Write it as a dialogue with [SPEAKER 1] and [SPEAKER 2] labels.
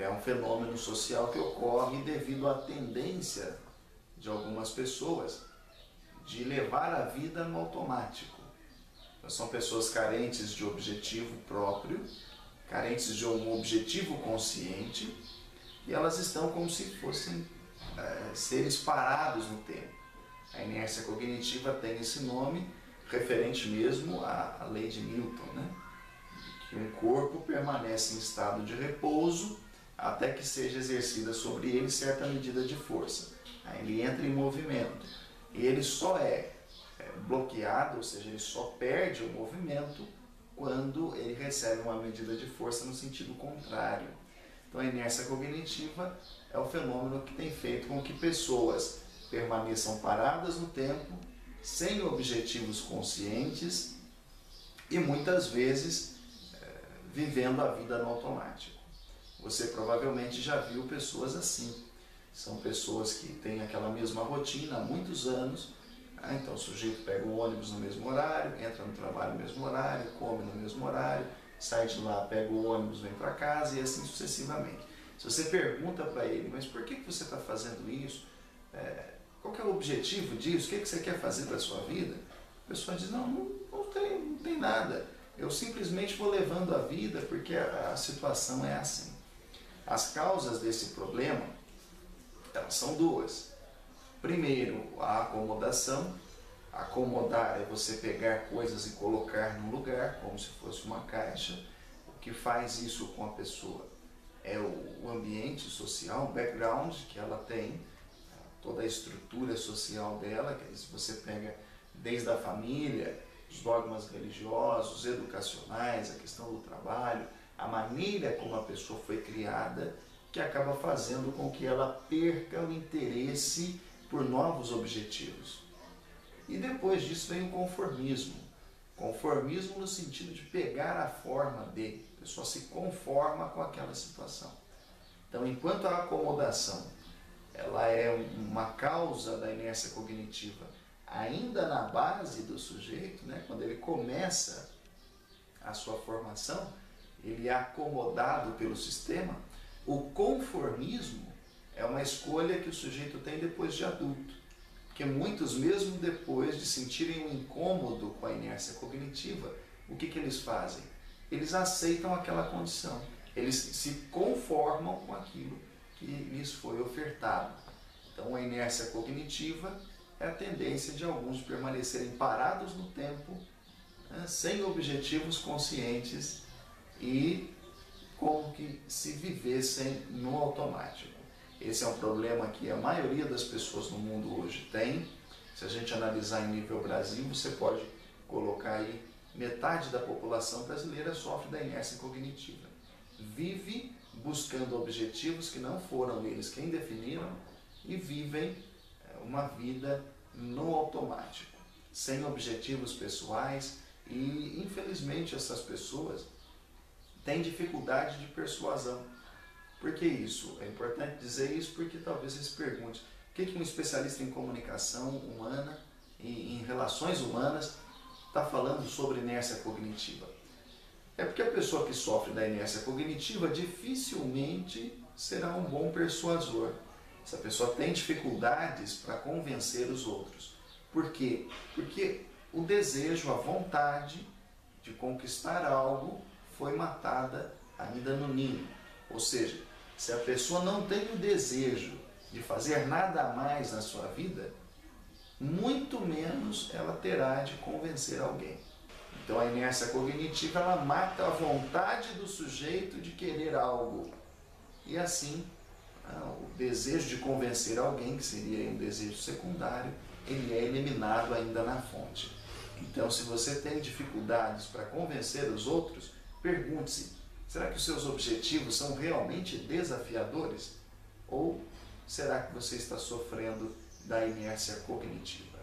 [SPEAKER 1] é um fenômeno social que ocorre devido à tendência de algumas pessoas de levar a vida no automático. Então, são pessoas carentes de objetivo próprio, carentes de um objetivo consciente, e elas estão como se fossem seres parados no tempo. A inércia cognitiva tem esse nome referente mesmo à lei de Newton, né? Que um corpo permanece em estado de repouso até que seja exercida sobre ele certa medida de força. Aí ele entra em movimento e ele só é bloqueado, ou seja, ele só perde o movimento quando ele recebe uma medida de força no sentido contrário. Então a inércia cognitiva é o fenômeno que tem feito com que pessoas permaneçam paradas no tempo, sem objetivos conscientes e muitas vezes vivendo a vida no automático. Você provavelmente já viu pessoas assim. São pessoas que têm aquela mesma rotina há muitos anos. Então o sujeito pega o ônibus no mesmo horário, entra no trabalho no mesmo horário, come no mesmo horário, sai de lá, pega o ônibus, vem para casa e assim sucessivamente. Se você pergunta para ele, mas por que você está fazendo isso? Qual que é o objetivo disso? O que você quer fazer da sua vida? A pessoa diz, não tem nada. Eu simplesmente vou levando a vida porque a situação é assim. As causas desse problema, elas são duas. Primeiro, a acomodação. Acomodar é você pegar coisas e colocar num lugar, como se fosse uma caixa. O que faz isso com a pessoa é o ambiente social, o background que ela tem, toda a estrutura social dela, que se você pega desde a família, os dogmas religiosos, educacionais, a questão do trabalho, a maneira como a pessoa foi criada, que acaba fazendo com que ela perca o interesse por novos objetivos. E depois disso vem o conformismo. Conformismo no sentido de pegar a forma de, a pessoa se conforma com aquela situação. Então, enquanto a acomodação ela é uma causa da inércia cognitiva ainda na base do sujeito, né, quando ele começa a sua formação, ele é acomodado pelo sistema. O conformismo é uma escolha que o sujeito tem depois de adulto, porque muitos, mesmo depois de sentirem um incômodo com a inércia cognitiva, o que eles fazem? Eles aceitam aquela condição, eles se conformam com aquilo que lhes foi ofertado. Então a inércia cognitiva é a tendência de alguns permanecerem parados no tempo, né, sem objetivos conscientes e como que se vivessem no automático. Esse é um problema que a maioria das pessoas no mundo hoje tem. Se a gente analisar em nível Brasil, você pode colocar aí metade da população brasileira sofre da inércia cognitiva. Vive buscando objetivos que não foram eles quem definiram e vivem uma vida no automático, sem objetivos pessoais e, infelizmente, essas pessoas têm dificuldade de persuasão. Por que isso? É importante dizer isso porque talvez você se pergunte o que um especialista em comunicação humana e em relações humanas está falando sobre inércia cognitiva. É porque a pessoa que sofre da inércia cognitiva dificilmente será um bom persuasor. Essa pessoa tem dificuldades para convencer os outros. Por quê? Porque o desejo, a vontade de conquistar algo foi matada ainda no ninho. Ou seja, se a pessoa não tem o desejo de fazer nada a mais na sua vida, muito menos ela terá de convencer alguém. Então a inércia cognitiva ela mata a vontade do sujeito de querer algo. E assim, o desejo de convencer alguém, que seria um desejo secundário, ele é eliminado ainda na fonte. Então, se você tem dificuldades para convencer os outros, pergunte-se, será que os seus objetivos são realmente desafiadores? Ou será que você está sofrendo da inércia cognitiva?